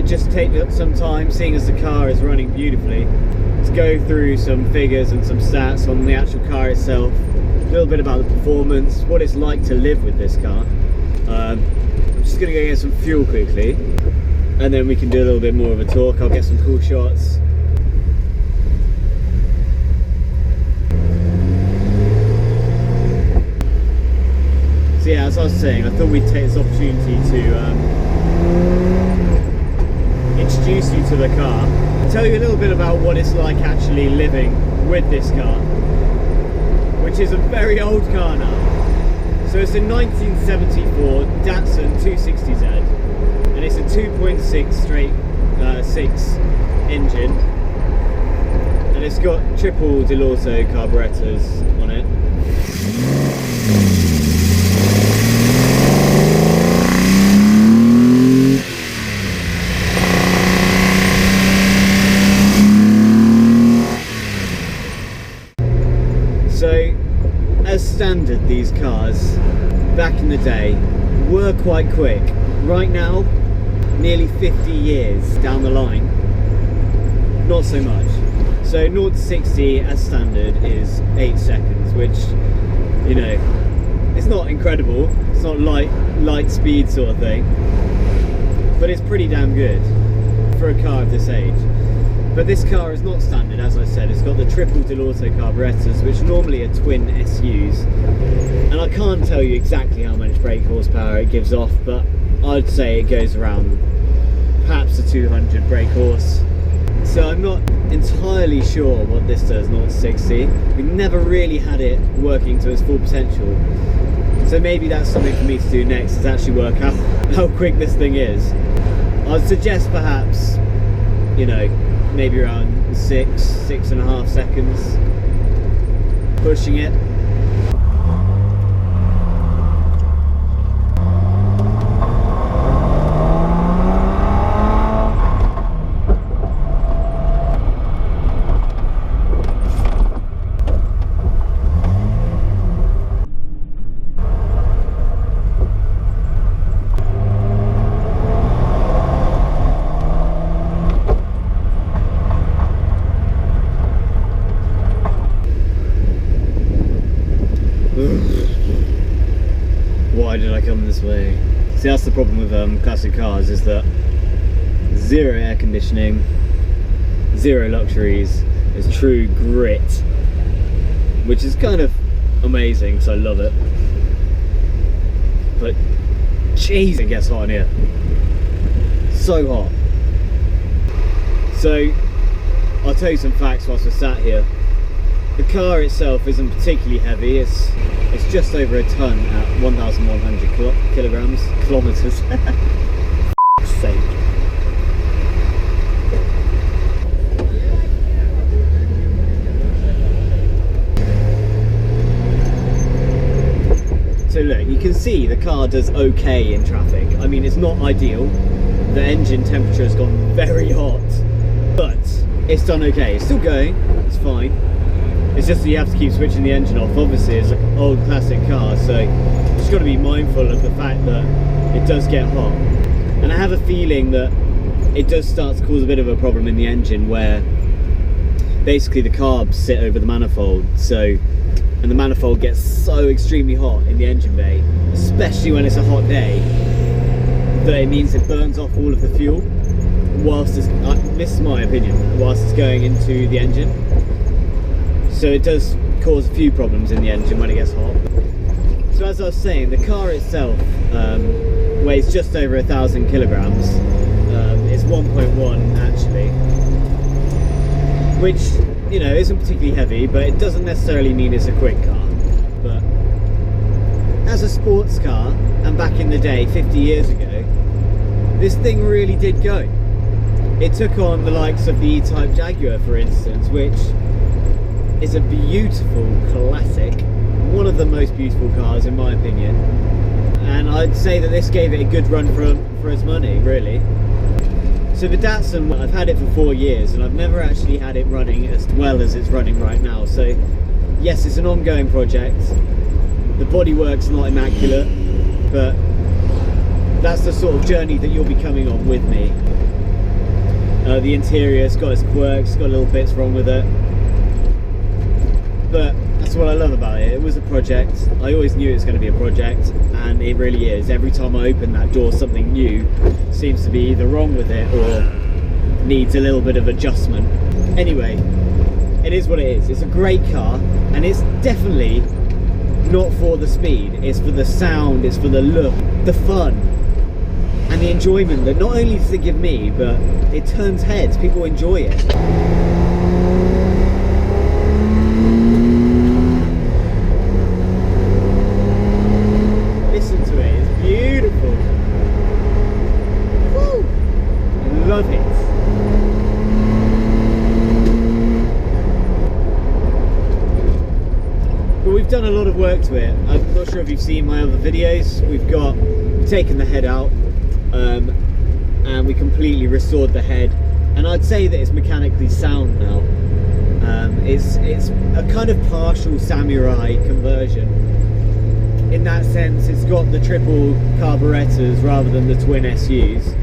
I'd just take some time, seeing as the car is running beautifully, to go through some figures and some stats on the actual car itself, a little bit about the performance, what it's like to live with this car. I'm just going to go get some fuel quickly, and then we can do a little bit more of a talk. I'll get some cool shots. So yeah, as I was saying, I thought we'd take this opportunity to introduce you to the car, tell you a little bit about what it's like actually living with this car, which is a very old car now. So it's a 1974 Datsun 260Z, and it's a 2.6 straight 6 engine, and it's got triple Datsun carburetors on it. So, as standard, these cars back in the day were quite quick. Right now, nearly 50 years down the line, not so much. So 0 to 60 as standard is 8 seconds, which, you know, it's not incredible. It's not light speed sort of thing, but it's pretty damn good for a car of this age. But this car is not standard, as I said. It's got the triple Datsun carburetors, which normally are twin SUs. And I can't tell you exactly how much brake horsepower it gives off, but I'd say it goes around perhaps a 200 brake horse. So I'm not entirely sure what this does 0 to 60. We've never really had it working to its full potential. So maybe that's something for me to do next, is actually work out how quick this thing is. I'd suggest perhaps, you know, maybe around 6.5 seconds, pushing it. Why did I come this way? See, that's the problem with classic cars, is that zero air conditioning, zero luxuries, it's true grit, which is kind of amazing because I love it. But jeez, it gets hot in here. So hot. So I'll tell you some facts whilst we're sat here. The car itself isn't particularly heavy. It's just over a ton at 1,100 kilometers. For sake. So look, you can see the car does okay in traffic. I mean, it's not ideal. The engine temperature has gone very hot, but it's done okay. It's still going. It's fine. It's just that you have to keep switching the engine off. Obviously, it's an old classic car, so you've just got to be mindful of the fact that it does get hot. And I have a feeling that it does start to cause a bit of a problem in the engine, where basically the carbs sit over the manifold, and the manifold gets so extremely hot in the engine bay, especially when it's a hot day, that it means it burns off all of the fuel whilst it's, this is my opinion, whilst it's going into the engine. So it does cause a few problems in the engine when it gets hot. So as I was saying, the car itself weighs just over 1,000 kilograms. It's 1.1 actually, which, you know, isn't particularly heavy, but it doesn't necessarily mean it's a quick car. But as a sports car, and back in the day, 50 years ago, this thing really did go. It took on the likes of the E-Type Jaguar, for instance, which is a beautiful classic, one of the most beautiful cars in my opinion, and I'd say that this gave it a good run for its money, really. So the Datsun, I've had it for 4 years and I've never actually had it running as well as it's running right now. So yes, it's an ongoing project. The bodywork's not immaculate, but that's the sort of journey that you'll be coming on with me. The interior's got its quirks, got little bits wrong with it, but that's what I love about it. It was a project. I always knew it was going to be a project, and it really is. Every time I open that door, something new seems to be either wrong with it or needs a little bit of adjustment. Anyway, it is what it is. It's a great car, and it's definitely not for the speed. It's for the sound, it's for the look, the fun, and the enjoyment that not only does it give me, but it turns heads. People enjoy it. Listen to it, it's beautiful. Woo! I love it. But we've done a lot of work to it. I'm not sure if you've seen my other videos. We've taken the head out, and we completely restored the head, and I'd say that it's mechanically sound now. It's a kind of partial samurai conversion. In that sense, it's got the triple carburetors rather than the twin SUs.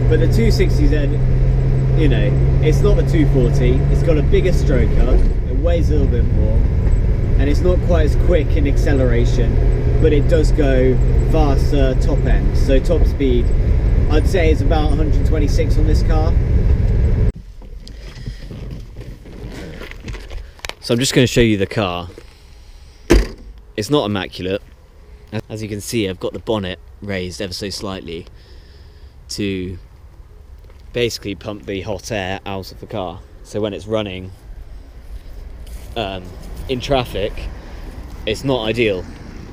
But the 260Z, you know, it's not the 240. It's got a bigger stroker, it weighs a little bit more, and it's not quite as quick in acceleration, but it does go faster top end. So top speed, I'd say it's about 126 on this car. So I'm just going to show you the car. It's not immaculate. As you can see, I've got the bonnet raised ever so slightly to basically pump the hot air out of the car. So when it's running in traffic, it's not ideal,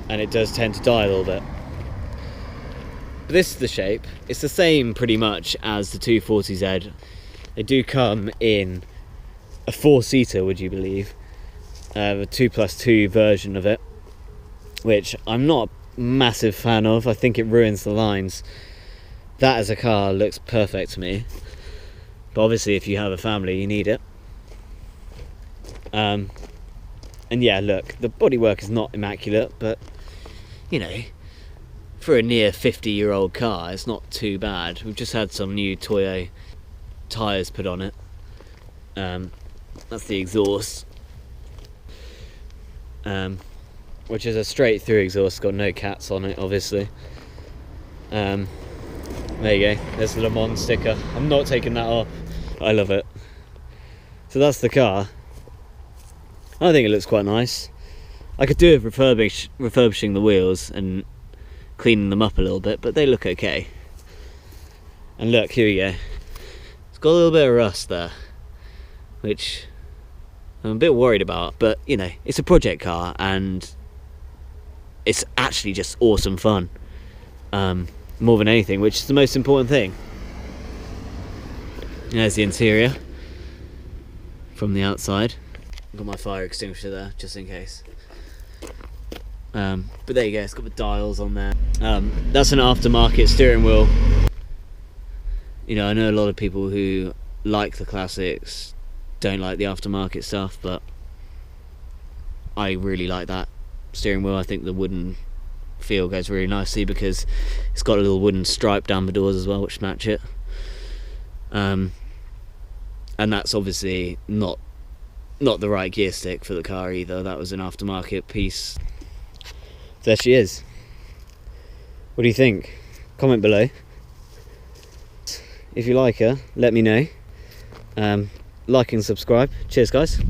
and it does tend to die a little bit. But this is the shape. It's the same pretty much as the 240Z. They do come in a 4-seater, would you believe? A 2+2 version of it, which I'm not a massive fan of. I think it ruins the lines. That as a car looks perfect to me, but obviously if you have a family you need it. And yeah, look, the bodywork is not immaculate, but you know, for a near 50-year-old car, it's not too bad. We've just had some new Toyo tyres put on it. That's the exhaust, which is a straight through exhaust, got no cats on it obviously. There you go, there's the Le Mans sticker. I'm not taking that off, I love it. So that's the car. I think it looks quite nice. I could do with refurbishing the wheels and cleaning them up a little bit, but they look okay. And look, here we go. It's got a little bit of rust there, which I'm a bit worried about, but you know, it's a project car and it's actually just awesome fun. More than anything, which is the most important thing. There's the interior from the outside. Got my fire extinguisher there, just in case. But there you go, it's got the dials on there. That's an aftermarket steering wheel. You know, I know a lot of people who like the classics don't like the aftermarket stuff, but I really like that steering wheel. I think the wooden feel goes really nicely because it's got a little wooden stripe down the doors as well, which match it. And that's obviously not the right gear stick for the car either. That was an aftermarket piece. There she is. What do you think? Comment below. If you like her, let me know. Like and subscribe. Cheers guys.